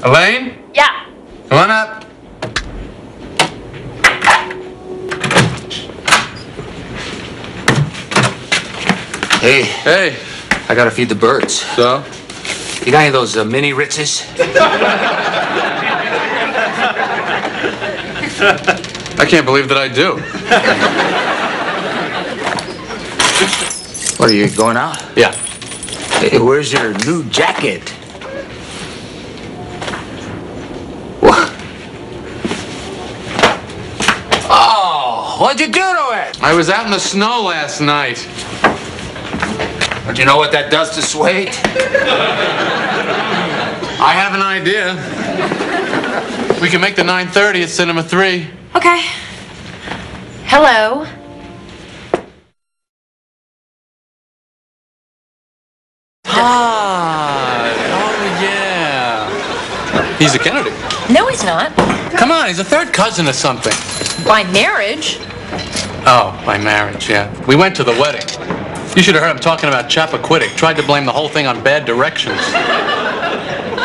Elaine? Yeah. Come on up. Hey. Hey. I gotta feed the birds. So? You got any of those mini Ritzes? I can't believe that I do. What, are you going out? Yeah. Hey, where's your new jacket? What? Oh, what'd you do to it? I was out in the snow last night. Don't you know what that does to suede? I have an idea. We can make the 9:30 at Cinema 3. Okay. Hello. Oh, yeah. He's a Kennedy. No, he's not. Come on, he's a third cousin or something. By marriage. Oh, by marriage, yeah. We went to the wedding. You should have heard him talking about Chappaquiddick. Tried to blame the whole thing on bad directions.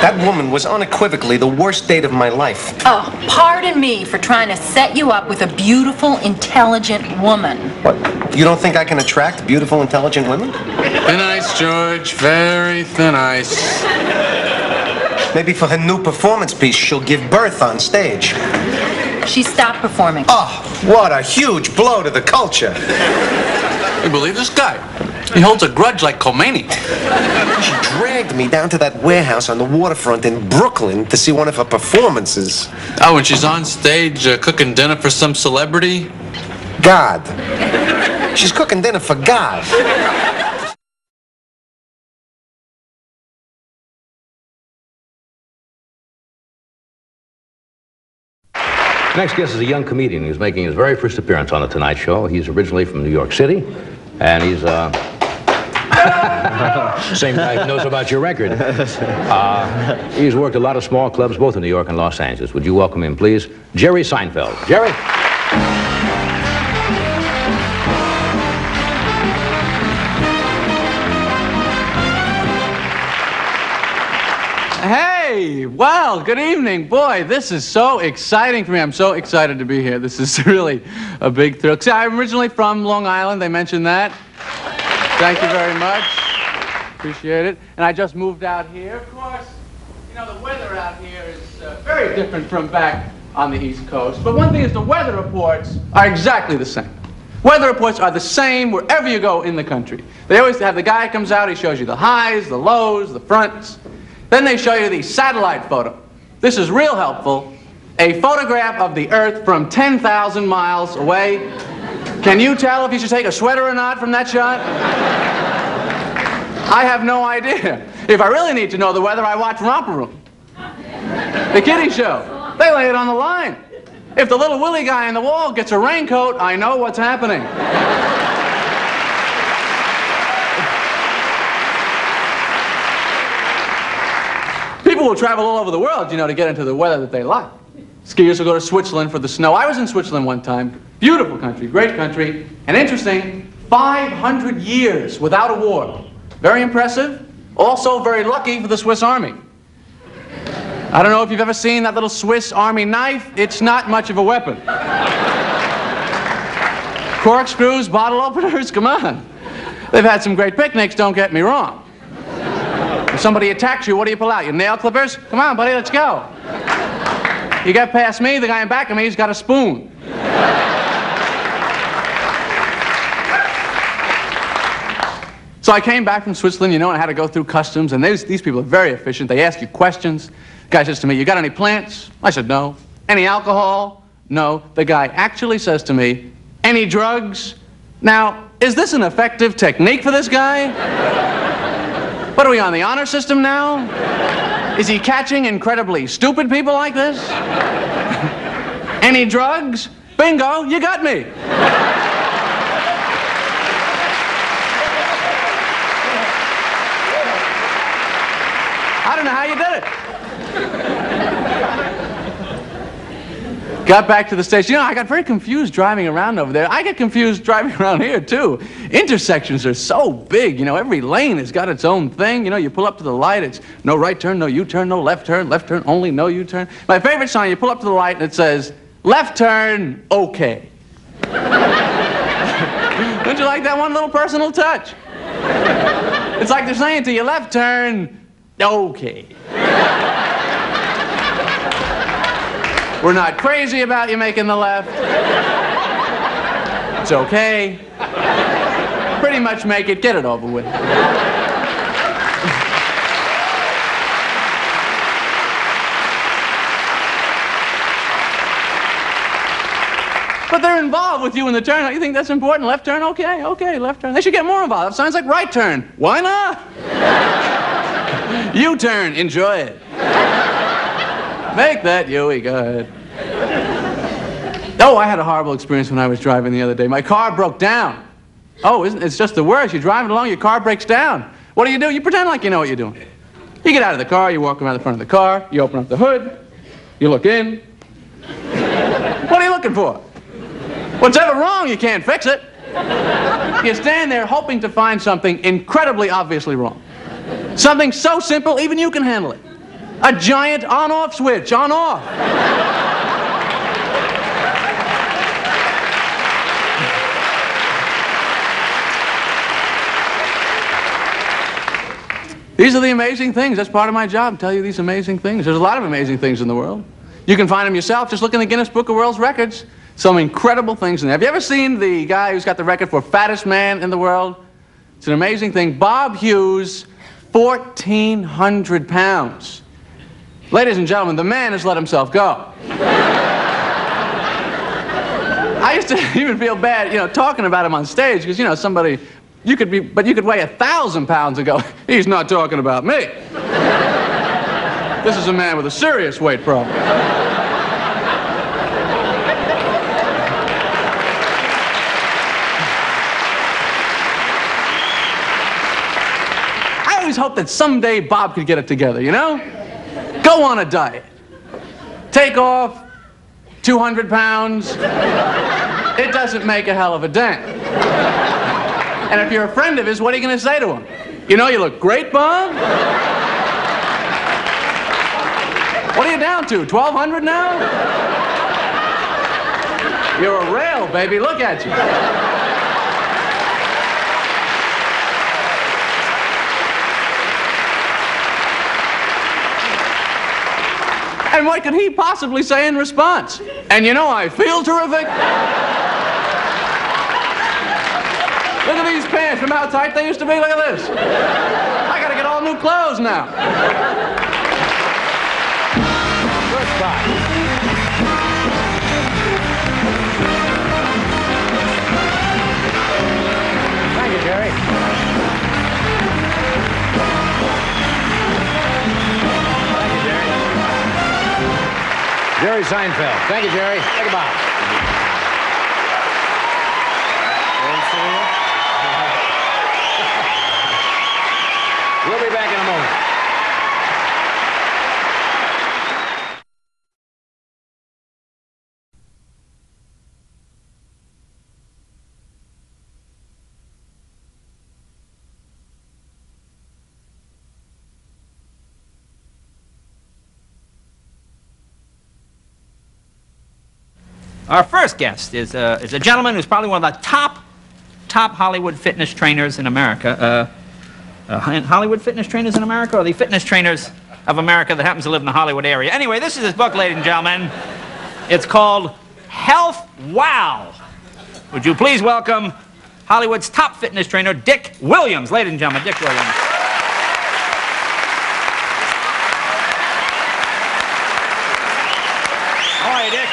That woman was unequivocally the worst date of my life. Oh, pardon me for trying to set you up with a beautiful, intelligent woman. What? You don't think I can attract beautiful, intelligent women? Thin ice, George. Very thin ice. Maybe for her new performance piece, she'll give birth on stage. She stopped performing. Oh, what a huge blow to the culture. You believe this guy? He holds a grudge like Khomeini. She dragged me down to that warehouse on the waterfront in Brooklyn to see one of her performances. Oh, and she's on stage cooking dinner for some celebrity? God. She's cooking dinner for God. Next guest is a young comedian who's making his very first appearance on The Tonight Show. He's originally from New York City, and he's same guy who knows about your record. He's worked a lot of small clubs, both in New York and Los Angeles. Would you welcome him, please? Jerry Seinfeld. Jerry? Hey, well, good evening. Boy, this is so exciting for me. I'm so excited to be here. This is really a big thrill. See, I'm originally from Long Island. They mentioned that. Thank you very much. Appreciate it. And I just moved out here. Of course, you know, the weather out here is very different from back on the East Coast. But one thing is the weather reports are exactly the same. Weather reports are the same wherever you go in the country. They always have the guy comes out, he shows you the highs, the lows, the fronts. Then they show you the satellite photo. This is real helpful. A photograph of the Earth from 10,000 miles away. Can you tell if you should take a sweater or not from that shot? I have no idea. If I really need to know the weather, I watch Romper Room. The kiddie show. They lay it on the line. If the little Willie guy on the wall gets a raincoat, I know what's happening. People will travel all over the world, you know, to get into the weather that they like. Skiers will go to Switzerland for the snow. I was in Switzerland one time. Beautiful country, great country. And interesting, 500 years without a war. Very impressive. Also very lucky for the Swiss Army. I don't know if you've ever seen that little Swiss Army knife. It's not much of a weapon. Corkscrews, bottle openers, come on. They've had some great picnics, don't get me wrong. If somebody attacks you, what do you pull out? Your nail clippers? Come on, buddy, let's go. You get past me, the guy in back of me, he's got a spoon. So I came back from Switzerland, you know, and I had to go through customs, and these people are very efficient. They ask you questions. The guy says to me, you got any plants? I said, no. Any alcohol? No. The guy actually says to me, any drugs? Now, is this an effective technique for this guy? What are we on, the honor system now? Is he catching incredibly stupid people like this? Any drugs? Bingo, you got me. I don't know how you did it. Got back to the station. You know, I got very confused driving around over there. I get confused driving around here, too. Intersections are so big. You know, every lane has got its own thing. You know, you pull up to the light, it's no right turn, no U-turn, no left turn only, no U-turn. My favorite sign, you pull up to the light and it says, left turn, okay. Don't you like that one little personal touch? It's like they're saying to you, left turn, okay. We're not crazy about you making the left. It's okay. Pretty much make it, get it over with. But they're involved with you in the turn. You think that's important? Left turn? Okay, okay, left turn. They should get more involved. Sounds like right turn. Why not? U-turn, enjoy it. Make that U-ey, go ahead. Oh, I had a horrible experience when I was driving the other day. My car broke down. Oh, it's just the worst. You're driving along, your car breaks down. What do? You pretend like you know what you're doing. You get out of the car, you walk around the front of the car, you open up the hood, you look in. What are you looking for? What's ever wrong, you can't fix it. You stand there hoping to find something incredibly obviously wrong. Something so simple, even you can handle it. A giant on-off switch, on-off. These are the amazing things. That's part of my job, tell you these amazing things. There's a lot of amazing things in the world. You can find them yourself. Just look in the Guinness Book of World Records. Some incredible things in there. Have you ever seen the guy who's got the record for fattest man in the world? It's an amazing thing. Bob Hughes, 1,400 pounds. Ladies and gentlemen, the man has let himself go. I used to even feel bad, you know, talking about him on stage, because, you know, somebody, you could weigh 1,000 pounds and go, he's not talking about me. This is a man with a serious weight problem. I always hoped that someday Bob could get it together, you know? Go on a diet. Take off 200 pounds. It doesn't make a hell of a dent. And if you're a friend of his, what are you going to say to him? You know, you look great, Bob. What are you down to, 1,200 now? You're a rail, baby. Look at you. And what could he possibly say in response? And you know, I feel terrific. Look at these pants. Remember how tight they used to be? Look at this. I gotta get all new clothes now. Good spot. Thank you, Jerry. Jerry Seinfeld. Thank you, Jerry. Take a bow. We'll be back in a moment. Our first guest is a gentleman who's probably one of the top Hollywood fitness trainers in America. Hollywood fitness trainers in America, or the fitness trainers of America that happens to live in the Hollywood area. Anyway, this is his book, ladies and gentlemen. It's called Health Wow. Would you please welcome Hollywood's top fitness trainer, Dick Williams. Ladies and gentlemen, Dick Williams. How are you, Dick?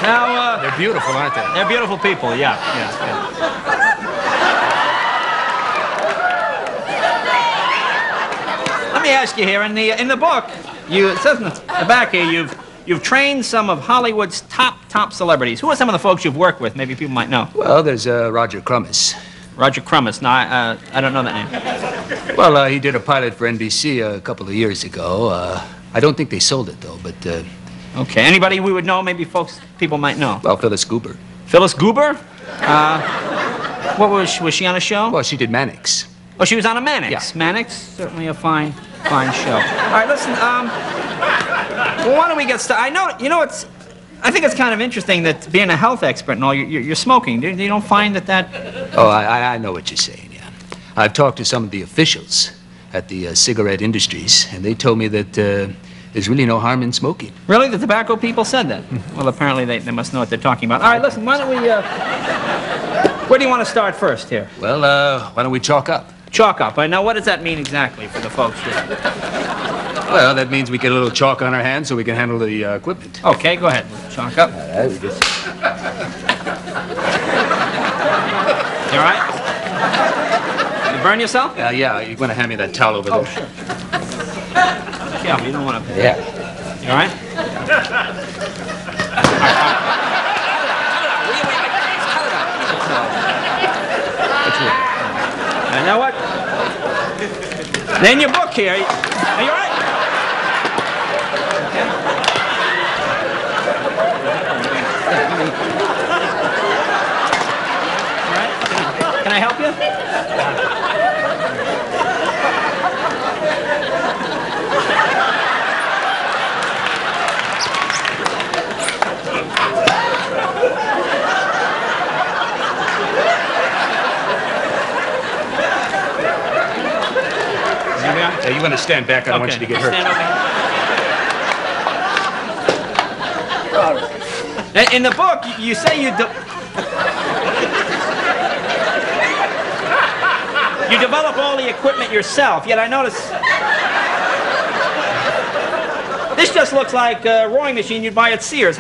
Now, They're beautiful, aren't they? they're beautiful people, yeah. Let me ask you here, in the book, it says in the back here, you've trained some of Hollywood's top celebrities. Who are some of the folks you've worked with? Maybe people might know. Well, there's Roger Crummis. Roger Kramer. No, I don't know that name. Well, he did a pilot for NBC a couple of years ago. I don't think they sold it, though, but... Okay. Anybody we would know? Maybe people might know. Well, Phyllis Goober. Phyllis Goober? What was she on a show? Well, she did Mannix. Oh, she was on a Mannix. Yeah. Mannix, certainly a fine show. All right, listen, well, why don't we get started? I think it's kind of interesting that being a health expert and all, you're smoking. You don't find that... Oh, I know what you're saying, yeah. I've talked to some of the officials at the cigarette industries, and they told me that there's really no harm in smoking. Really? The tobacco people said that? Well, apparently they must know what they're talking about. All right, listen, why don't we... where do you want to start first here? Well, why don't we chalk up? Chalk up. Now, what does that mean exactly for the folks here? Well, that means we get a little chalk on our hands so we can handle the equipment. Okay, go ahead. Chalk up. All right, we just... You all right? You burn yourself? Yeah, you're going to hand me that towel over there. Oh, sure. Yeah, you don't want to... Yeah. You all right? And now what? In your book here. Are you all right? Okay. All right? Can I help you? Yeah, you want to stand back. I don't want you to get hurt. Stand over here. In the book, you say you develop all the equipment yourself, yet I notice this just looks like a rowing machine you'd buy at Sears.